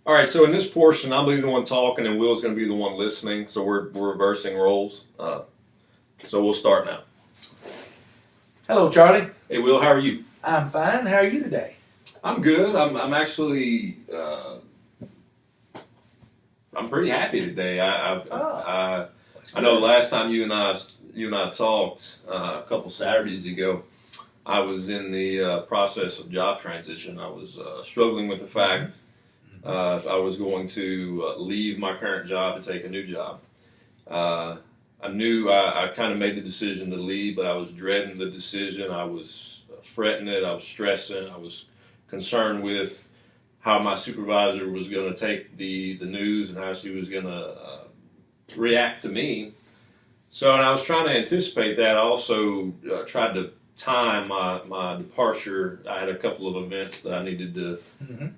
All right, so in this portion, I'll be the one talking, and Will's going to be the one listening. So we're reversing roles. So we'll start now. Hello, Charlie. Hey, Will, how are you? I'm fine. How are you today? I'm good. I'm actually I'm pretty happy today. I know the last time you and I talked a couple Saturdays ago, I was in the process of job transition. I was struggling with the fact if I was going to leave my current job to take a new job. I knew I kind of made the decision to leave, but I was dreading the decision. I was fretting it. I was stressing. I was concerned with how my supervisor was going to take the news and how she was going to react to me. So, and I was trying to anticipate that. I also tried to time my departure. I had a couple of events that I needed to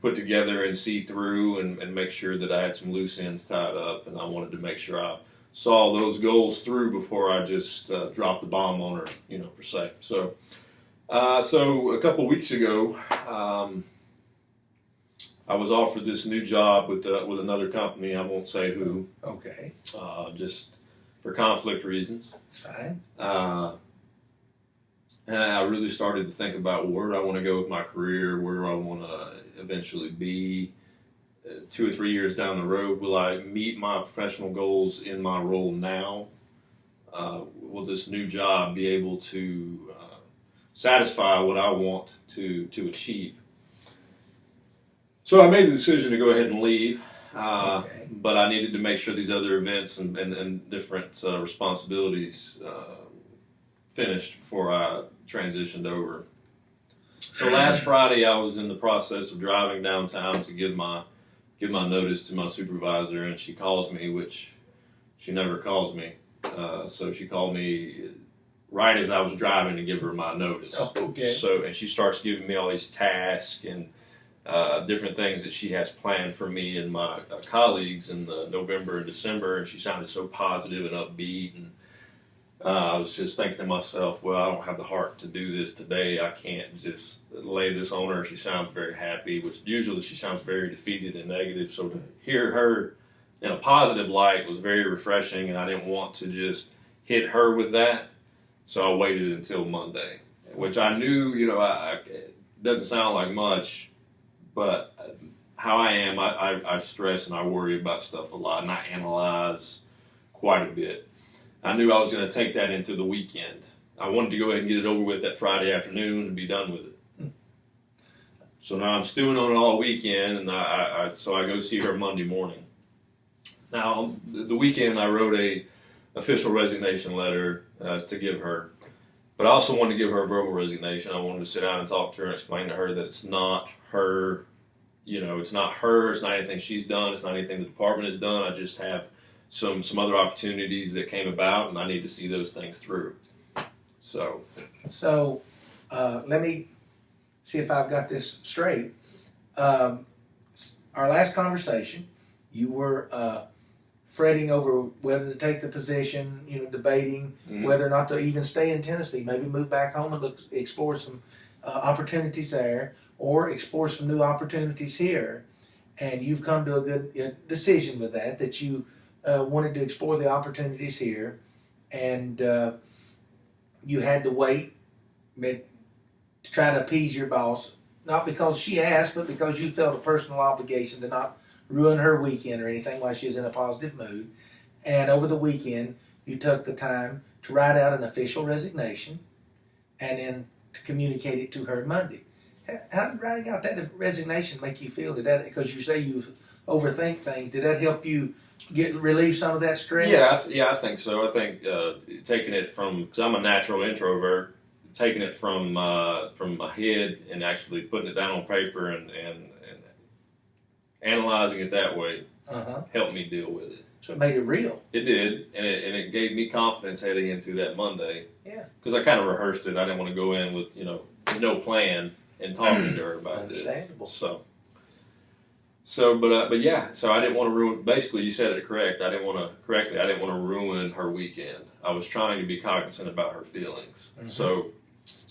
put together and see through and make sure that I had some loose ends tied up, and I wanted to make sure I saw those goals through before I just dropped the bomb on her, per se. So a couple of weeks ago, I was offered this new job with another company. I won't say who. Okay. Just for conflict reasons. It's fine. And I really started to think about where do I want to go with my career, where do I want to eventually be 2 or 3 years down the road. Will I meet my professional goals in my role now? Will this new job be able to satisfy what I want to achieve? So I made the decision to go ahead and leave, Okay. but I needed to make sure these other events and different responsibilities finished before I transitioned over. So last Friday, I was in the process of driving downtown to give my notice to my supervisor, and she calls me, which she never calls me. So she called me right as I was driving to give her my notice. Oh, okay. So, and she starts giving me all these tasks and different things that she has planned for me and my colleagues in the November and December, and she sounded so positive and upbeat, and I was just thinking to myself, well, I don't have the heart to do this today. I can't just lay this on her. She sounds very happy, which usually she sounds very defeated and negative. So to hear her in a positive light was very refreshing, and I didn't want to just hit her with that. So I waited until Monday, which I knew, it doesn't sound like much, but how I am, I stress and I worry about stuff a lot, and I analyze quite a bit. I knew I was going to take that into the weekend. I wanted to go ahead and get it over with that Friday afternoon and be done with it. So now I'm stewing on it all weekend, and so I go see her Monday morning. Now, the weekend I wrote a official resignation letter to give her, but I also wanted to give her a verbal resignation. I wanted to sit down and talk to her and explain to her that it's not her, it's not her, it's not anything she's done, it's not anything the department has done. I just have some other opportunities that came about, and I need to see those things through. So let me see if I've got this straight. Our last conversation, you were fretting over whether to take the position, debating whether or not to even stay in Tennessee, maybe move back home and explore some opportunities there, or explore some new opportunities here. And you've come to a good decision with that you wanted to explore the opportunities here, and you had to wait to try to appease your boss, not because she asked, but because you felt a personal obligation to not ruin her weekend or anything while she was in a positive mood. And over the weekend, you took the time to write out an official resignation and then to communicate it to her Monday. How did writing out that resignation make you feel? Did that, because you say you overthink things, did that help you relieve some of that stress? Yeah, I think so. I think taking it from, because I'm a natural introvert, taking it from my head and actually putting it down on paper and analyzing it that way helped me deal with it. So it made it real. It did, and it gave me confidence heading into that Monday. Yeah. Because I kind of rehearsed it. I didn't want to go in with no plan and talking to her about Understandable. this. But yeah. So I didn't want to ruin. Basically, you said it correct. I didn't want to ruin her weekend. I was trying to be cognizant about her feelings. So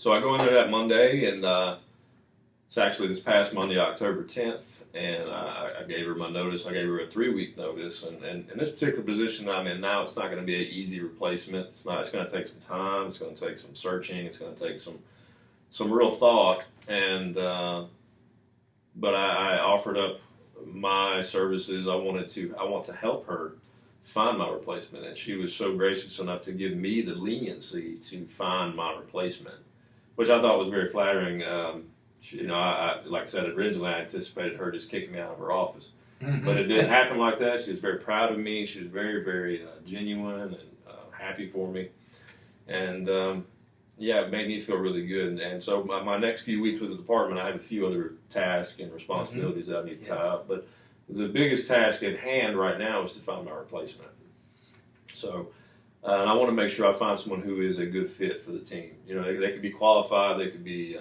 I go into that Monday and It's actually this past Monday, October 10th, and I gave her my notice. I gave her a 3-week notice, and this particular position I'm in now, it's not going to be an easy replacement. It's not. It's going to take some time. It's going to take some searching. It's going to take some real thought. And but I offered up my services. I want to help her find my replacement, and she was so gracious enough to give me the leniency to find my replacement, which I thought was very flattering. I like I said, originally I anticipated her just kicking me out of her office, but it didn't happen like that. She was very proud of me. She was very, very genuine and happy for me, and it made me feel really good. And so my next few weeks with the department, I have a few other tasks and responsibilities that I need to tie up, but the biggest task at hand right now is to find my replacement. So, and I want to make sure I find someone who is a good fit for the team. They could be qualified, they could be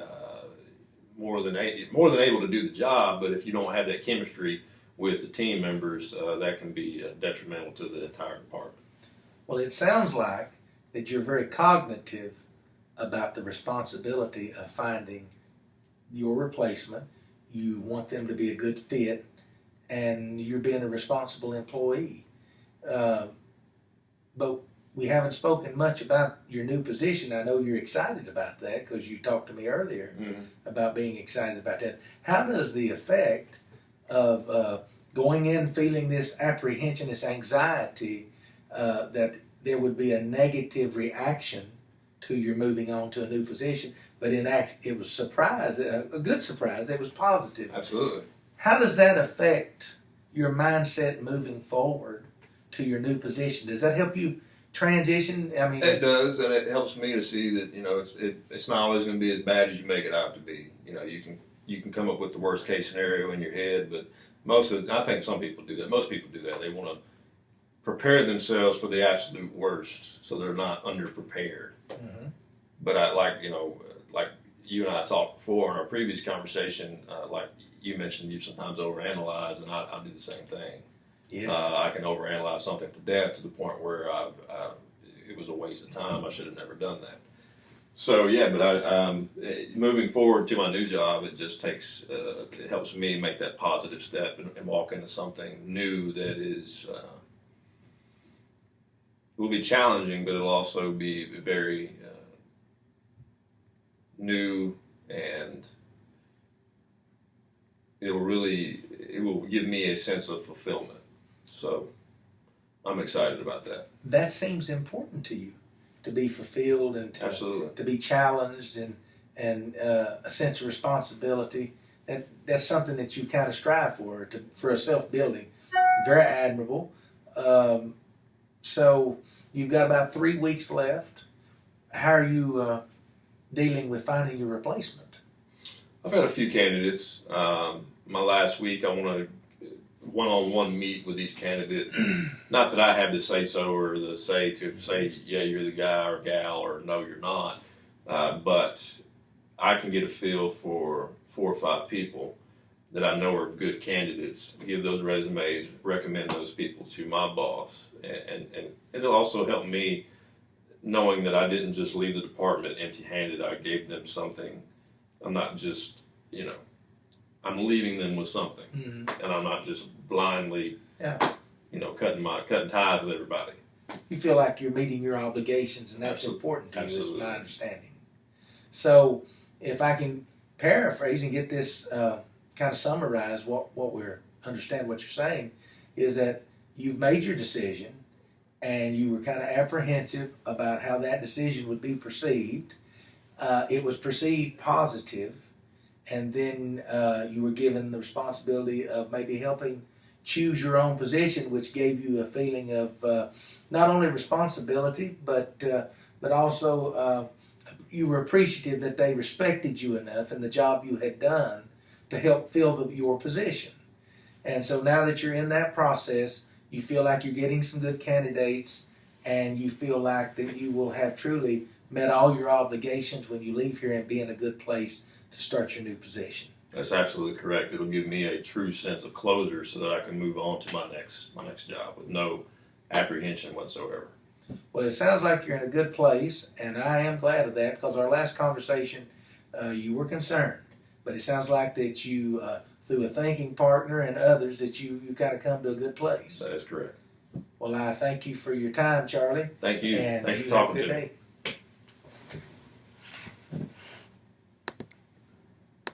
more than able to do the job, but if you don't have that chemistry with the team members, that can be detrimental to the entire department. Well, it sounds like that you're very cognitive about the responsibility of finding your replacement. You want them to be a good fit, and you're being a responsible employee. But we haven't spoken much about your new position. I know you're excited about that because you talked to me earlier about being excited about that. How does the effect of going in feeling this apprehension, this anxiety, that there would be a negative reaction to your moving on to a new position, but in act it was a good surprise, it was positive. Absolutely. How does that affect your mindset moving forward to your new position? Does that help you transition? I mean, it does, and it helps me to see that it's not always going to be as bad as you make it out to be. You can come up with the worst case scenario in your head, but I think some people do that. Most people do that. They want to prepare themselves for the absolute worst, so they're not underprepared. Mm-hmm. But like you and I talked before in our previous conversation, like you mentioned, you sometimes overanalyze, and I do the same thing. Yes. I can overanalyze something to death to the point where it was a waste of time. I should have never done that. So but moving forward to my new job, it just takes it helps me make that positive step and walk into something new that is will be challenging, but it'll also be very new, and it will give me a sense of fulfillment. So I'm excited about that. That seems important to you, to be fulfilled and to be challenged and a sense of responsibility. And that's something that you kind of strive for a self-building. Very admirable. So you've got about 3 weeks left. How are you dealing with finding your replacement? I've had a few candidates. My last week, I want to one-on-one meet with each candidate. Not that I have the say-so or the say, yeah, you're the guy or gal, or no, you're not. But I can get a feel for 4 or 5 people that I know are good candidates, give those resumes, recommend those people to my boss. And it'll also help me knowing that I didn't just leave the department empty-handed. I gave them something. I'm not just, I'm leaving them with something, and I'm not just blindly, cutting ties with everybody. You feel like you're meeting your obligations, and that's important to you, is my understanding. So, if I can paraphrase and get this kind of summarize understand what you're saying, is that you've made your decision, and you were kind of apprehensive about how that decision would be perceived. It was perceived positive. And then you were given the responsibility of maybe helping choose your own position, which gave you a feeling of not only responsibility, but also you were appreciative that they respected you enough and the job you had done to help fill your position. And so now that you're in that process, you feel like you're getting some good candidates, and you feel like that you will have truly met all your obligations when you leave here and be in a good place to start your new position. That's absolutely correct. It'll give me a true sense of closure so that I can move on to my next job with no apprehension whatsoever. Well, it sounds like you're in a good place, and I am glad of that, because our last conversation, you were concerned But it sounds like that you, through a thinking partner and others, that you kind of come to a good place. That is correct. Well, I thank you for your time, Charlie. Thank you. And Thanks for you have a talking good to me. day.